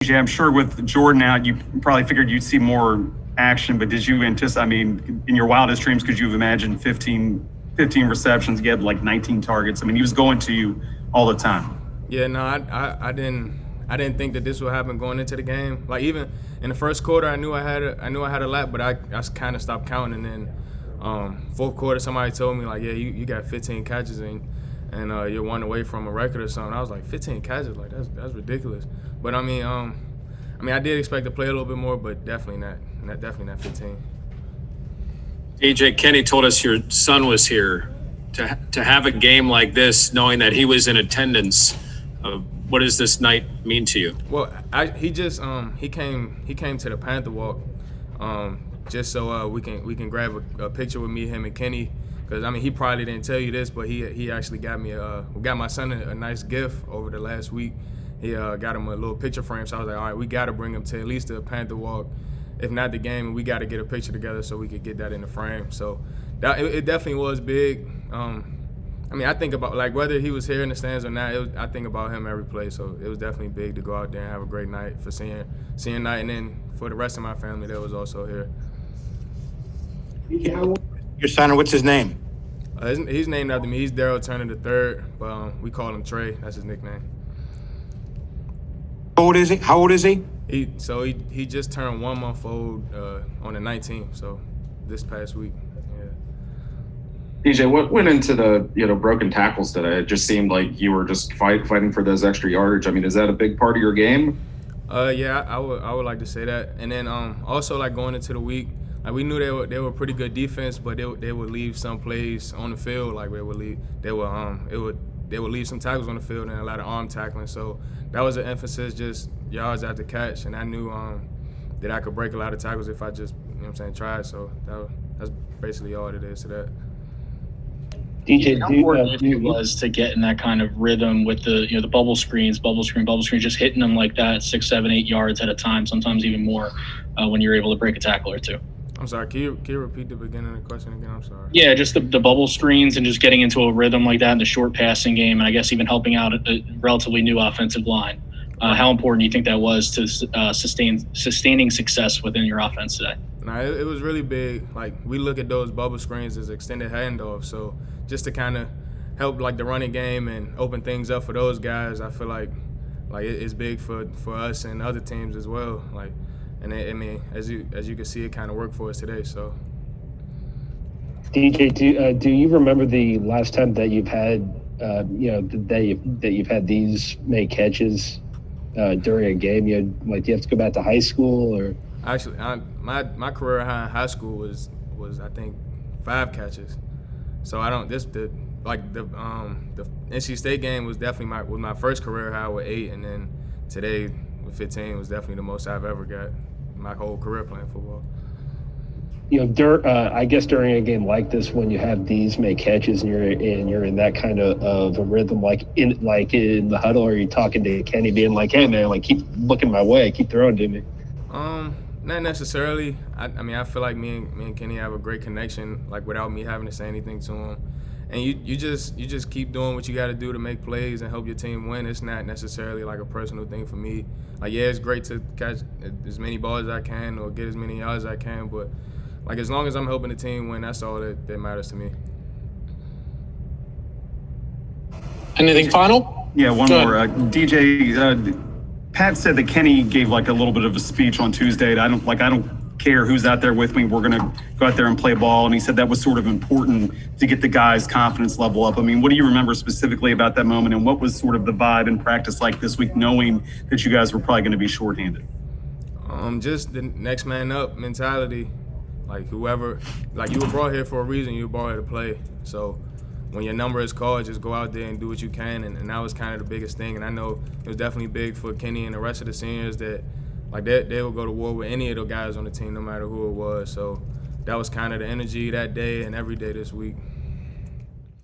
Yeah, I'm sure with Jordan out, you probably figured you'd see more action, but did you anticipate, I mean, in your wildest dreams, could you have imagined 15 receptions, you had like 19 targets? I mean, he was going to you all the time. Yeah, no, I didn't think that this would happen going into the game. Like even in the first quarter, I knew I had a lot, but I kind of stopped counting. And then fourth quarter, somebody told me like, yeah, you got 15 catches and you're one away from a record or something. I was like, 15 catches, like that's ridiculous. But I mean, I did expect to play a little bit more, but definitely not 15. DJ, Kenny told us your son was here. To have a game like this, knowing that he was in attendance, what does this night mean to you? Well, he came to the Panther walk, just so we can grab a picture with me, him, and Kenny. Because I mean, he probably didn't tell you this, but he actually got my son a nice gift over the last week. He got him a little picture frame, so I was like, all right, we got to bring him to at least the Panther walk, if not the game, and we got to get a picture together so we could get that in the frame. So it definitely was big. I think about like whether he was here in the stands or not. I think about him every play. So it was definitely big to go out there and have a great night for seeing night, and then for the rest of my family that was also here. Your son, what's his name? He's named after me. He's Daryl Turner III, but we call him Trey. That's his nickname. How old is he? He just turned 1 month old on the 19th. So this past week. DJ, what went into the broken tackles today? It just seemed like you were just fighting for those extra yardage. I mean, is that a big part of your game? Yeah, I would like to say that. And then also like going into the week, like we knew they were pretty good defense, but they would leave some plays on the field. Like they would leave some tackles on the field and a lot of arm tackling. So that was an emphasis, just yards after catch. And I knew that I could break a lot of tackles if I just tried. So that's basically all it is to that. DJ, how important it was to get in that kind of rhythm with the bubble screens, just hitting them like that 6, 7, 8 yards at a time, sometimes even more, when you're able to break a tackle or two. I'm sorry, can you repeat the beginning of the question again? I'm sorry. Yeah, just the bubble screens and just getting into a rhythm like that in the short passing game, and I guess even helping out a relatively new offensive line. How important do you think that was to sustaining success within your offense today? Nah, it was really big. Like we look at those bubble screens as extended handoffs, so just to kind of help like the running game and open things up for those guys, I feel like it's big for us and other teams as well. Like, and as you can see, it kind of worked for us today. So, DJ, do you remember the last time that you've had that you've had these many catches during a game? Do you have to go back to high school or? Actually, my career high in high school was I think 5 catches. So I don't the NC State game was definitely my first career high with 8, and then today with 15 was definitely the most I've ever got my whole career playing football. I guess during a game like this, when you have these many catches and you're in that kind of a rhythm, like in the huddle, are you talking to Kenny, being like, "Hey man, like keep looking my way, keep throwing to me"? Not necessarily. I feel like me and Kenny have a great connection, like without me having to say anything to him. And you just keep doing what you got to do to make plays and help your team win. It's not necessarily like a personal thing for me. Like, yeah, it's great to catch as many balls as I can or get as many yards as I can, but like as long as I'm helping the team win, that's all that matters to me. Anything final? Yeah, one more. DJ, Pat said that Kenny gave like a little bit of a speech on Tuesday. I don't care who's out there with me. We're going to go out there and play ball. And he said that was sort of important to get the guys' confidence level up. I mean, what do you remember specifically about that moment? And what was sort of the vibe in practice like this week, knowing that you guys were probably going to be shorthanded? Just the next man up mentality. Like whoever, like you were brought here for a reason. You were brought here to play. So when your number is called, just go out there and do what you can. And that was kind of the biggest thing. And I know it was definitely big for Kenny and the rest of the seniors that like they would go to war with any of the guys on the team, no matter who it was. So that was kind of the energy that day and every day this week.